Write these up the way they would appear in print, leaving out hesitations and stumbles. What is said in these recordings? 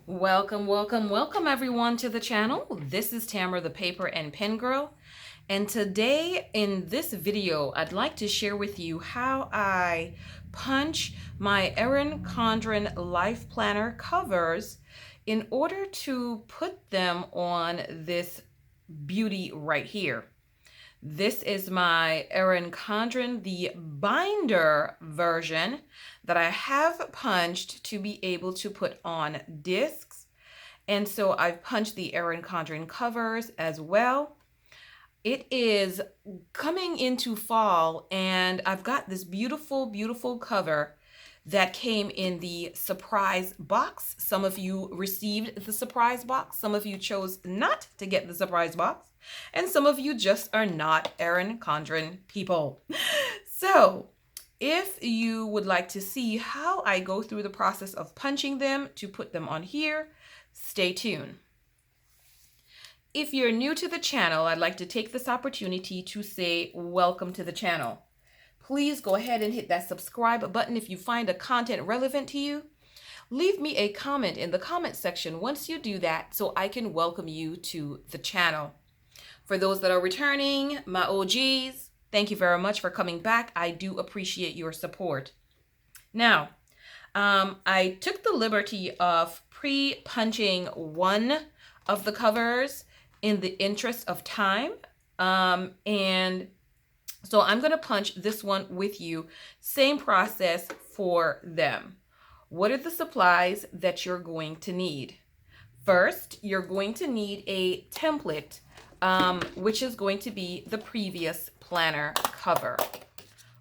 Welcome everyone to the channel. This is Tamara, the Paper and Pen Girl. And today in this video, I'd like to share with you how I punch my Erin Condren Life Planner covers in order to put them on this beauty right here. This is my Erin Condren, the binder version that I have punched to be able to put on discs. And so I've punched the Erin Condren covers as well. It is coming into fall and I've got this beautiful cover that came in the surprise box. Some of you received the surprise box. Some of you chose not to get the surprise box. And some of you just are not Erin Condren people. So if you would like to see how I go through the process of punching them to put them on here, stay tuned. If you're new to the channel, I'd like to take this opportunity to say welcome to the channel. Please go ahead and hit that subscribe button if you find the content relevant to you. Leave me a comment in the comment section once you do that so I can welcome you to the channel. For those that are returning, my OGs, thank you very much for coming back. I do appreciate your support. Now, I took the liberty of pre-punching one of the covers in the interest of time. And so I'm going to punch this one with you. Same process for them. What are the supplies that you're going to need? First, you're going to need a template, which is going to be the previous planner cover.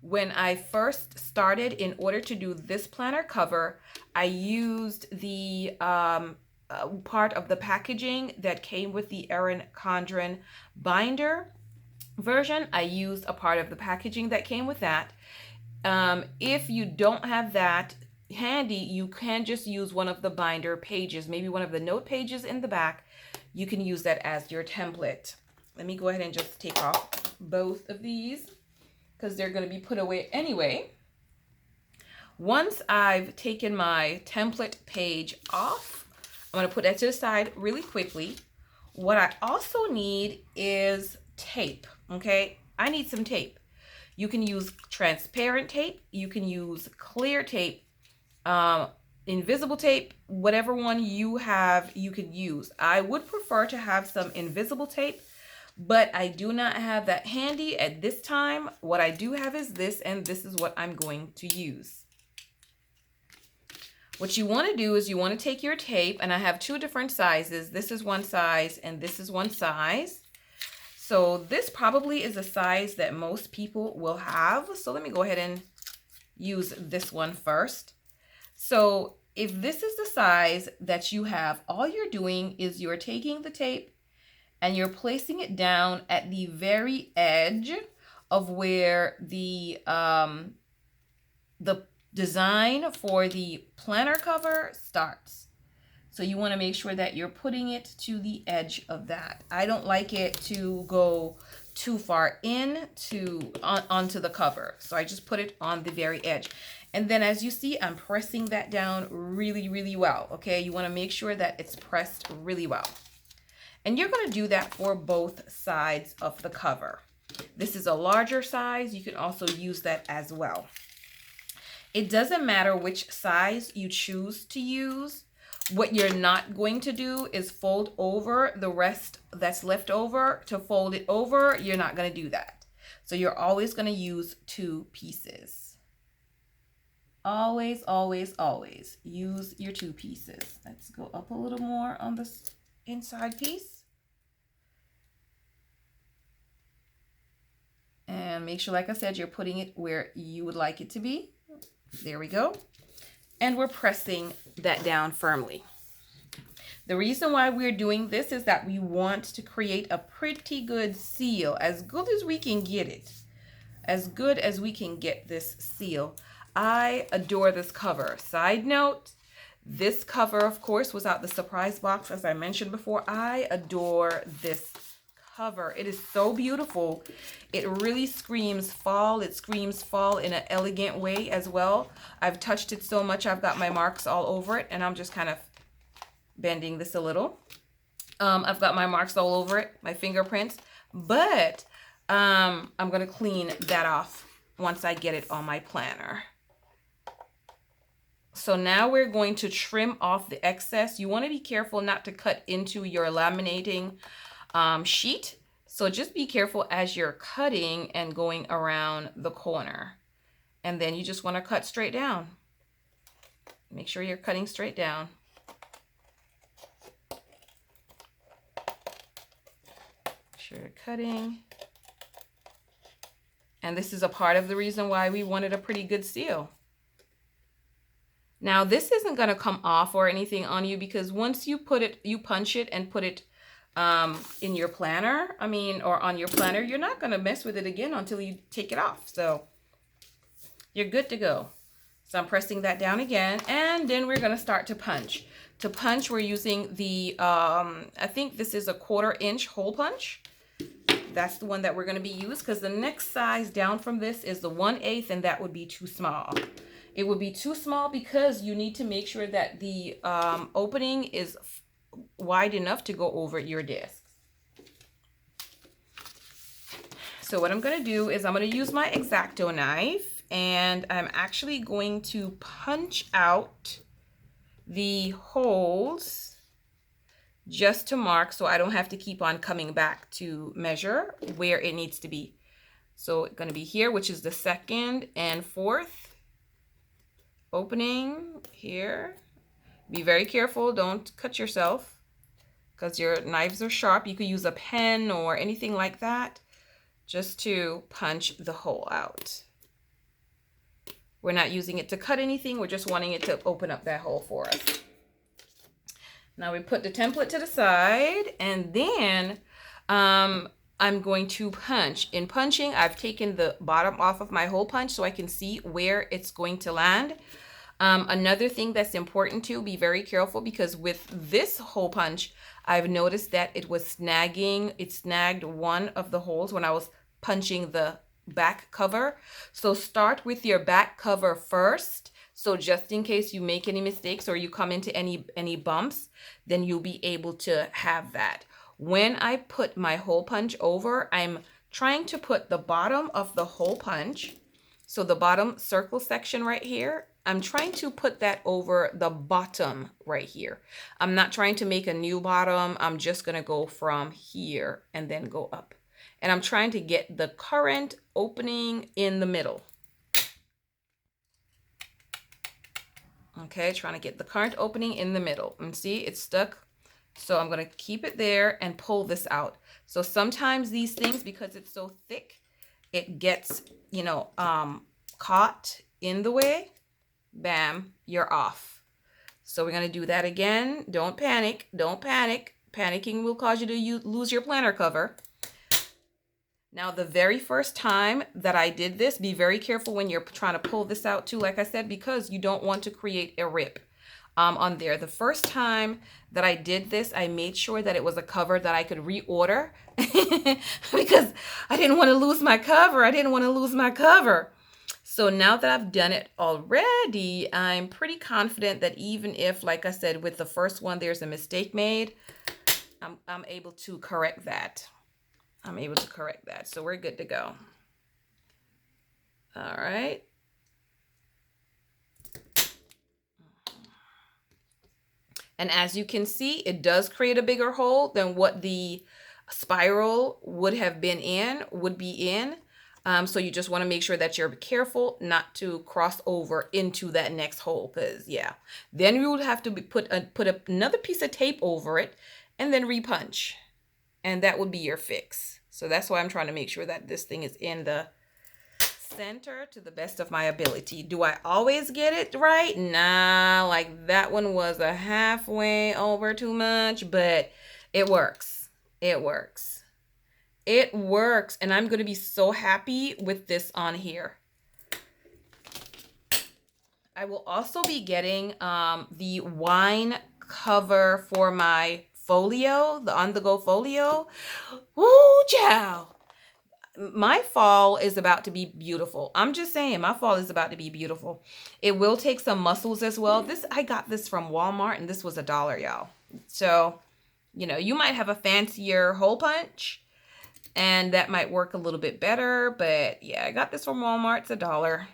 When I first started, in order to do this planner cover, I used the part of the packaging that came with the Erin Condren binder version. I used a part of the packaging that came with that. If you don't have that handy, you can just use one of the binder pages, maybe one of the note pages in the back. You can use that as your template. Let me go ahead and just take off both of these because they're going to be put away anyway. Once I've taken my template page off, I'm going to put that to the side really quickly. What I also need is tape, okay? I need some tape. You can use transparent tape. You can use clear tape, invisible tape, whatever one you have, you could use. I would prefer to have some invisible tape, but I do not have that handy at this time. What I do have is this, and this is what I'm going to use. What you want to do is you want to take your tape, and I have two different sizes. This is one size, and this is one size. So this probably is a size that most people will have. So let me go ahead and use this one first. So if this is the size that you have, all you're doing is you're taking the tape and you're placing it down at the very edge of where the design for the planner cover starts. So you want to make sure that you're putting it to the edge of that. I don't like it to go too far onto the cover. So I just put it on the very edge. And then as you see, I'm pressing that down really well. Okay, you want to make sure that it's pressed really well. And you're going to do that for both sides of the cover. This is a larger size. You can also use that as well. It doesn't matter which size you choose to use. What you're not going to do is fold over the rest that's left over. To fold it over, you're not going to do that. So you're always going to use two pieces. Always use your two pieces. Let's go up a little more on this inside piece. And make sure, like I said, you're putting it where you would like it to be. There we go. And we're pressing that down firmly. The reason why we're doing this is that we want to create a pretty good seal, as good as we can get it. As good as we can get this seal. I adore this cover. Side note, this cover, of course, was out the surprise box, as I mentioned before. I adore this cover. It is so beautiful. It really screams fall. It screams fall in an elegant way as well. I've touched it so much, I've got my marks all over it, and I'm just kind of bending this a little. I've got my marks all over it, my fingerprints, but I'm going to clean that off once I get it on my planner. So now we're going to trim off the excess. You want to be careful not to cut into your laminating sheet. So just be careful as you're cutting and going around the corner. And then you just want to cut straight down. Make sure you're cutting straight down. Make sure you're cutting. And this is a part of the reason why we wanted a pretty good seal. Now this isn't going to come off or anything on you, because once you put it, you punch it and put it in your planner, or on your planner, you're not going to mess with it again until you take it off. So you're good to go. So I'm pressing that down again, and then we're going to start to punch. To punch, we're using the, I think this is a 1/4 inch hole punch. That's the one that we're going to be used, because the next size down from this is the 1/8, and that would be too small. It would be too small because you need to make sure that the opening is wide enough to go over your disc. So what I'm going to do is I'm going to use my X-Acto knife, and I'm actually going to punch out the holes just to mark, so I don't have to keep on coming back to measure where it needs to be. So it's going to be here, which is the 2nd and 4th. Opening here. Be very careful, don't cut yourself, because your knives are sharp. You could use a pen or anything like that just to punch the hole out. We're not using it to cut anything, we're just wanting it to open up that hole for us. Now we put the template to the side, and then I'm going to punch. In punching, I've taken the bottom off of my hole punch so I can see where it's going to land. Another thing that's important to be very careful, because with this hole punch, I've noticed that it was snagging. It snagged one of the holes when I was punching the back cover. So start with your back cover first. So just in case you make any mistakes or you come into any bumps, then you'll be able to have that. When I put my hole punch over, I'm trying to put the bottom of the hole punch, so the bottom circle section right here, I'm trying to put that over the bottom right here. I'm not trying to make a new bottom. I'm just going to go from here and then go up. And I'm trying to get the current opening in the middle. Okay, trying to get the current opening in the middle. And see, it's stuck. So I'm going to keep it there and pull this out. So sometimes these things, because it's so thick, it gets, caught in the way. Bam, you're off. So we're going to do that again. Don't panic. Don't panic. Panicking will cause you to lose your planner cover. Now, the very first time that I did this, be very careful when you're trying to pull this out too, like I said, because you don't want to create a rip on there. The first time that I did this, I made sure that it was a cover that I could reorder because I didn't want to lose my cover. So now that I've done it already, I'm pretty confident that even if, like I said, with the first one, there's a mistake made, I'm able to correct that. So we're good to go. All right. And as you can see, it does create a bigger hole than what the spiral would be in. So you just want to make sure that you're careful not to cross over into that next hole, because then you would have to put another piece of tape over it and then repunch, and that would be your fix. So that's why I'm trying to make sure that this thing is in the center to the best of my ability. Do I always get it right? Nah, like that one was a halfway over too much, but it works. And I'm going to be so happy with this on here. I will also be getting the wine cover for my folio, the on-the-go folio. Woo, child. My fall is about to be beautiful. I'm just saying, my fall is about to be beautiful. It will take some muscles as well. I got this from Walmart, and this was $1, y'all. So, you know, you might have a fancier hole punch and that might work a little bit better, but yeah, I got this from Walmart. It's $1.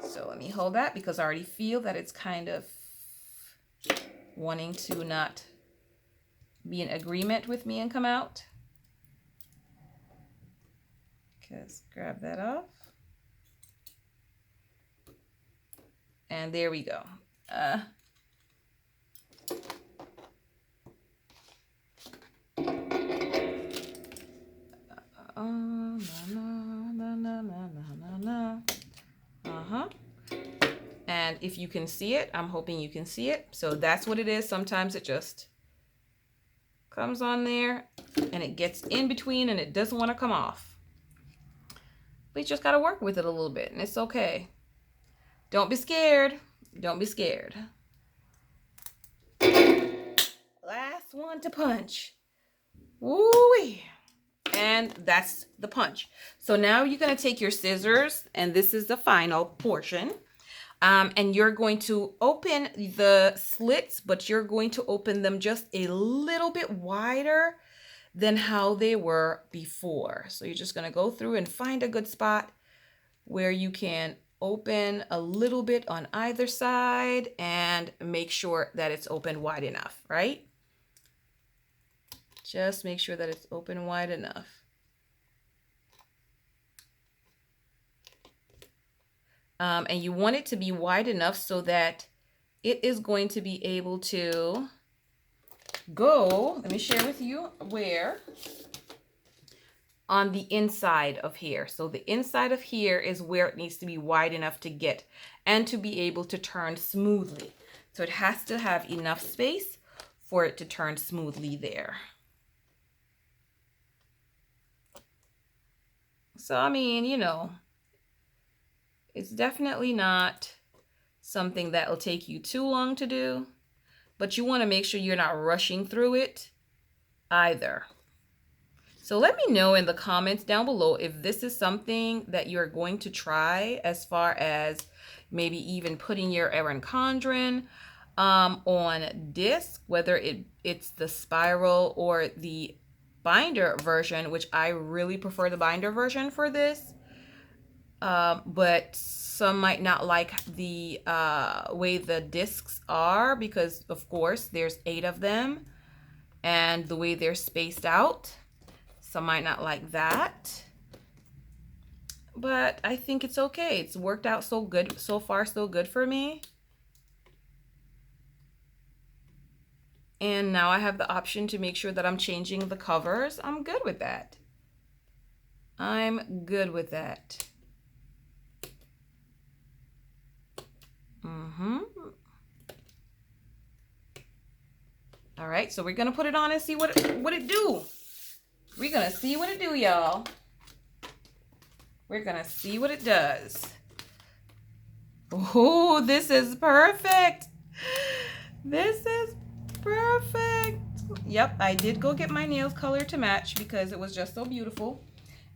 So let me hold that because I already feel that it's kind of wanting to not be in agreement with me and come out. Just grab that off. And there we go. And if you can see it, I'm hoping you can see it. So that's what it is. Sometimes it just comes on there and it gets in between and it doesn't want to come off. But you just got to work with it a little bit and it's okay. Don't be scared. Don't be scared. Last one to punch. Woo-wee. And that's the punch. So now you're going to take your scissors, and this is the final portion. And you're going to open the slits, but you're going to open them just a little bit wider than how they were before. So you're just going to go through and find a good spot where you can open a little bit on either side and make sure that it's open wide enough, right? Just make sure that it's open wide enough. And you want it to be wide enough so that it is going to be able to go, let me share with you where, on the inside of here. So the inside of here is where it needs to be wide enough to get and to be able to turn smoothly. So it has to have enough space for it to turn smoothly there. So, I mean, you know, it's definitely not something that will take you too long to do, but you want to make sure you're not rushing through it either. So let me know in the comments down below if this is something that you're going to try, as far as maybe even putting your Erin Condren on disc, whether it's the spiral or the binder version, which I really prefer the binder version for this. But some might not like the way the discs are because, of course, there's 8 of them and the way they're spaced out. Some might not like that. But I think it's okay. It's worked out so good. So far, so good for me. And now I have the option to make sure that I'm changing the covers. I'm good with that. I'm good with that. All right, so we're gonna put it on and see what it do. We're gonna see what it do, y'all. We're gonna see what it does. Oh, this is perfect. This is perfect. Yep, I did go get my nails colored to match because it was just so beautiful.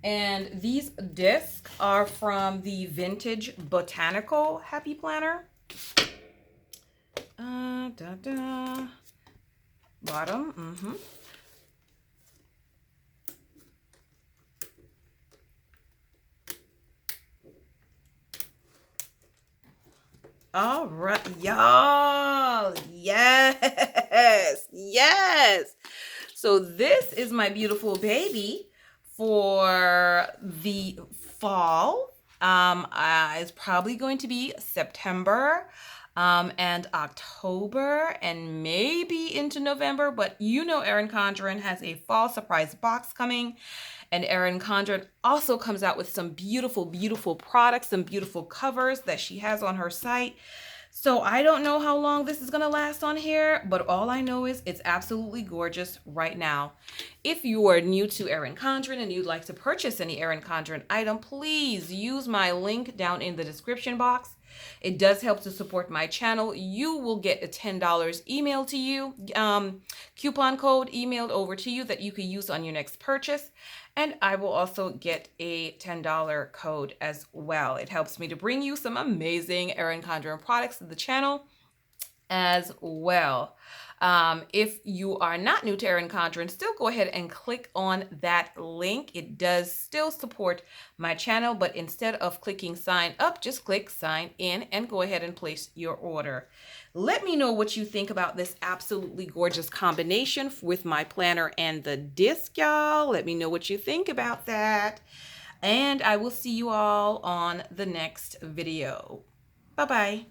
And these discs are from the Vintage Botanical Happy Planner. Bottom. All right, y'all. Yes, yes. So this is my beautiful baby for the fall. It's probably going to be September and October and maybe into November, but you know Erin Condren has a fall surprise box coming, and Erin Condren also comes out with some beautiful, beautiful products, some beautiful covers that she has on her site. So I don't know how long this is going to last on here, but all I know is it's absolutely gorgeous right now. If you are new to Erin Condren and you'd like to purchase any Erin Condren item, please use my link down in the description box. It does help to support my channel. You will get a $10 emailed to you, coupon code emailed over to you that you can use on your next purchase. And I will also get a $10 code as well. It helps me to bring you some amazing Erin Condren products to the channel. as well. If you are not new to Erin Condren, still go ahead and click on that link. It does still support my channel, but instead of clicking sign up, just click sign in and go ahead and place your order. Let me know what you think about this absolutely gorgeous combination with my planner and the disc, y'all. Let me know what you think about that. And I will see you all on the next video. Bye-bye.